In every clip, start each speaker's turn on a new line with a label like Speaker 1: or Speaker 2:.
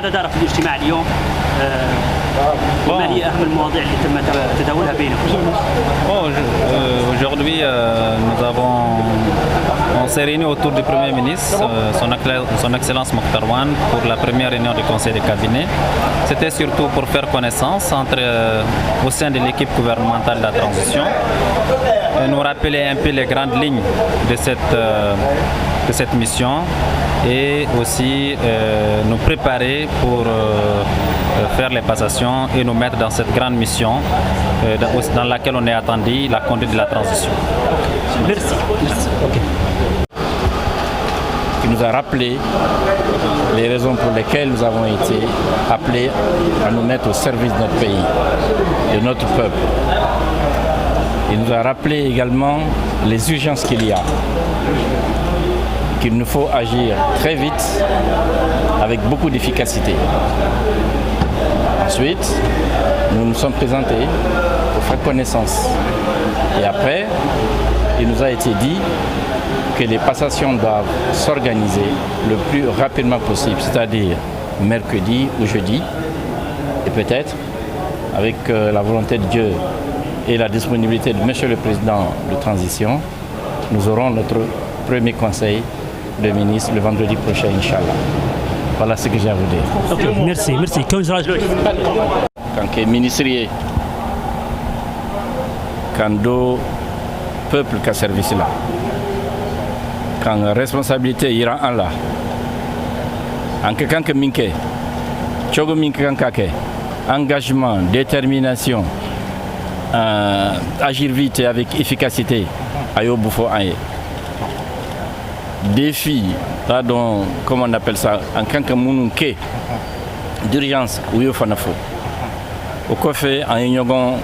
Speaker 1: ماذا دار في الاجتماع اليوم؟ وما هي أهم المواضيع اللي تم تداولها بينكم؟
Speaker 2: Aujourd'hui, on s'est réunis autour du Premier ministre, son Excellence Mokhtar Wane, pour la première réunion du Conseil de cabinet. C'était surtout pour faire connaissance au sein de l'équipe gouvernementale de la transition, et nous rappeler un peu les grandes lignes de cette mission et aussi nous préparer pour faire les passations et nous mettre dans cette grande mission dans laquelle on est attendu, la conduite de la transition.
Speaker 1: Merci. Okay.
Speaker 3: Il nous a rappelé les raisons pour lesquelles nous avons été appelés à nous mettre au service de notre pays, de notre peuple. Il nous a rappelé également les urgences qu'il y a, qu'il nous faut agir très vite, avec beaucoup d'efficacité. Ensuite, nous nous sommes présentés pour faire connaissance. Et après, il nous a été dit que les passations doivent s'organiser le plus rapidement possible, c'est-à-dire mercredi ou jeudi, et peut-être, avec la volonté de Dieu et la disponibilité de Monsieur le Président de transition, nous aurons notre premier conseil de ministre le vendredi prochain, Inch'Allah. Voilà ce que j'ai à vous dire.
Speaker 1: Ok, merci.
Speaker 3: Quand le ministre quand le peuple qui a service là, quand la responsabilité ira en là, en que quand minke, chogo minke kankake, engagement, détermination, agir vite et avec efficacité, ayo boufo aye. Défi, pardon, comment on appelle ça, en tant que mounouké, d'urgence, oui, au fanafo. Au café, en yogon,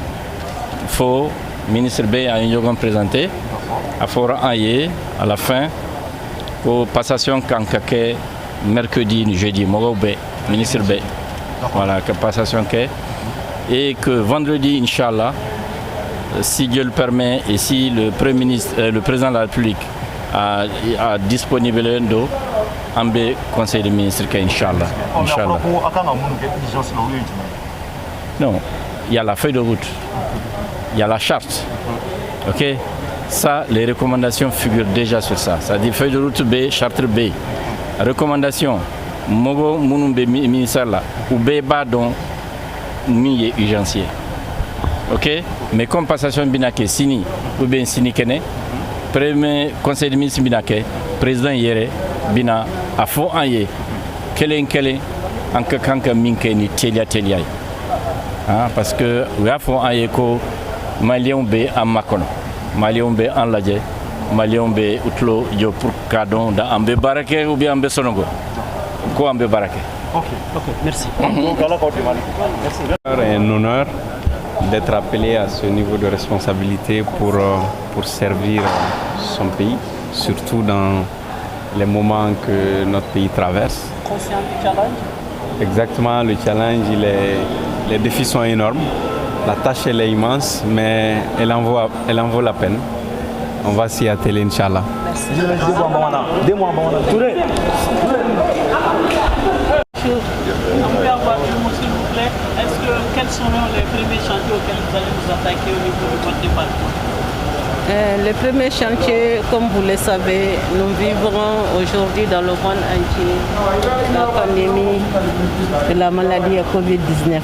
Speaker 3: faux, ministre B, en yogon présenté, à fort aïe, à la fin, pour passation quand mercredi, jeudi, Mogo B, ministre B. Voilà, que passation qu'est. Et que vendredi, Inch'Allah, si Dieu le permet, et si le Premier ministre, le président de la République, a disponible un conseil des ministres Inch'Allah. Non, il y a la feuille de route, il y a la charte. Ok, ça, les recommandations figurent déjà sur ça. C'est-à-dire feuille de route B, charte B. Recommandation, Mogo Mounoumbe ministère là, ou B badon mi urgencier. Ok, mais comme passation binake sini ou bien sini kene. Premier conseil des ministres Binake, président Yere, Bina, a faux aïe, kelen en que kanka minke ni telia. Parce que nous avons aïe ko Malion B en Makono, Malion B en Ladje, Malion B outlo yo pour cadon da ambe barake ou bien ambe sonogo. Ko ambe barake.
Speaker 1: Ok, merci.
Speaker 4: C'est un honneur d'être appelé à ce niveau de responsabilité pour servir son pays, surtout dans les moments que notre pays traverse.
Speaker 1: Conscient du challenge?
Speaker 4: Exactement, le challenge, les défis sont énormes, la tâche elle est immense, mais elle en vaut la peine. On va s'y atteler, Inch'Allah.
Speaker 1: Merci. Quels seront les premiers chantiers auxquels vous allez vous attaquer au niveau de votre département?
Speaker 5: Les premiers chantiers, comme vous le savez, nous vivrons aujourd'hui dans le monde entier la pandémie de la maladie à Covid-19.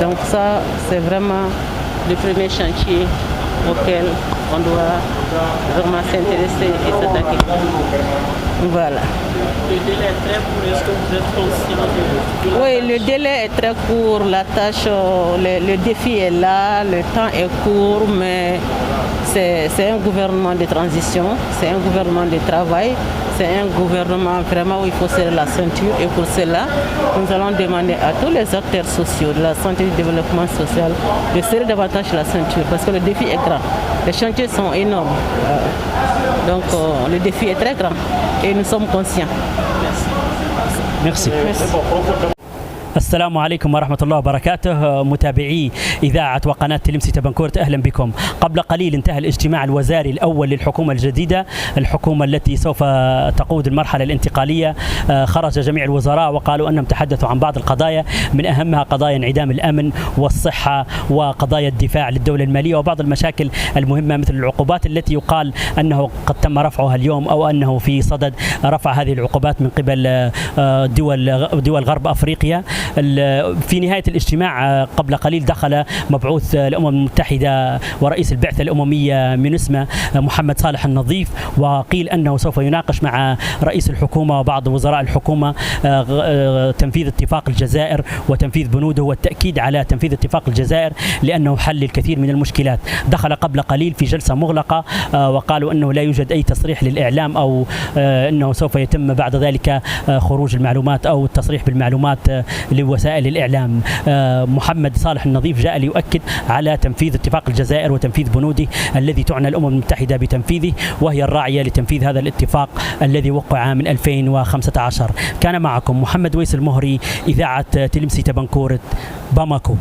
Speaker 5: Donc ça, c'est vraiment le premier chantier auquel on doit vraiment s'intéresser et s'attaquer. Voilà.
Speaker 1: Le délai est très court, est-ce que vous êtes conscient de...
Speaker 5: Oui, le délai est très court, la tâche, le défi est là, le temps est court, mais c'est un gouvernement de transition, c'est un gouvernement de travail, c'est un gouvernement vraiment où il faut serrer la ceinture, et pour cela, nous allons demander à tous les acteurs sociaux de la santé et du développement social de serrer davantage la ceinture parce que le défi est grand. Les chantiers sont énormes, donc le défi est très grand et nous sommes conscients.
Speaker 1: Merci.
Speaker 6: السلام عليكم ورحمة الله وبركاته. متابعي إذاعة وقناة تلمسي تبنكورت، أهلا بكم. قبل قليل انتهى الاجتماع الوزاري الأول للحكومة الجديدة، الحكومة التي سوف تقود المرحلة الانتقالية. خرج جميع الوزراء وقالوا أنهم تحدثوا عن بعض القضايا، من أهمها قضايا انعدام الأمن والصحة وقضايا الدفاع للدولة المالية وبعض المشاكل المهمة مثل العقوبات التي يقال أنه قد تم رفعها اليوم أو أنه في صدد رفع هذه العقوبات من قبل دول غرب أفريقيا. في نهاية الاجتماع قبل قليل دخل مبعوث الأمم المتحدة ورئيس البعثة الأممية مينوسما محمد صالح النظيف، وقيل أنه سوف يناقش مع رئيس الحكومة وبعض وزراء الحكومة تنفيذ اتفاق الجزائر وتنفيذ بنوده والتأكيد على تنفيذ اتفاق الجزائر لأنه حل الكثير من المشكلات. دخل قبل قليل في جلسة مغلقة وقالوا أنه لا يوجد أي تصريح للإعلام أو أنه سوف يتم بعد ذلك خروج المعلومات أو التصريح بالمعلومات لوسائل الإعلام. محمد صالح النظيف جاء ليؤكد على تنفيذ اتفاق الجزائر وتنفيذ بنوده الذي تعنى الأمم المتحدة بتنفيذه، وهي الراعية لتنفيذ هذا الاتفاق الذي وقع من 2015. كان معكم محمد ويس المهري، إذاعة تلمسي تبنكورت، باماكو.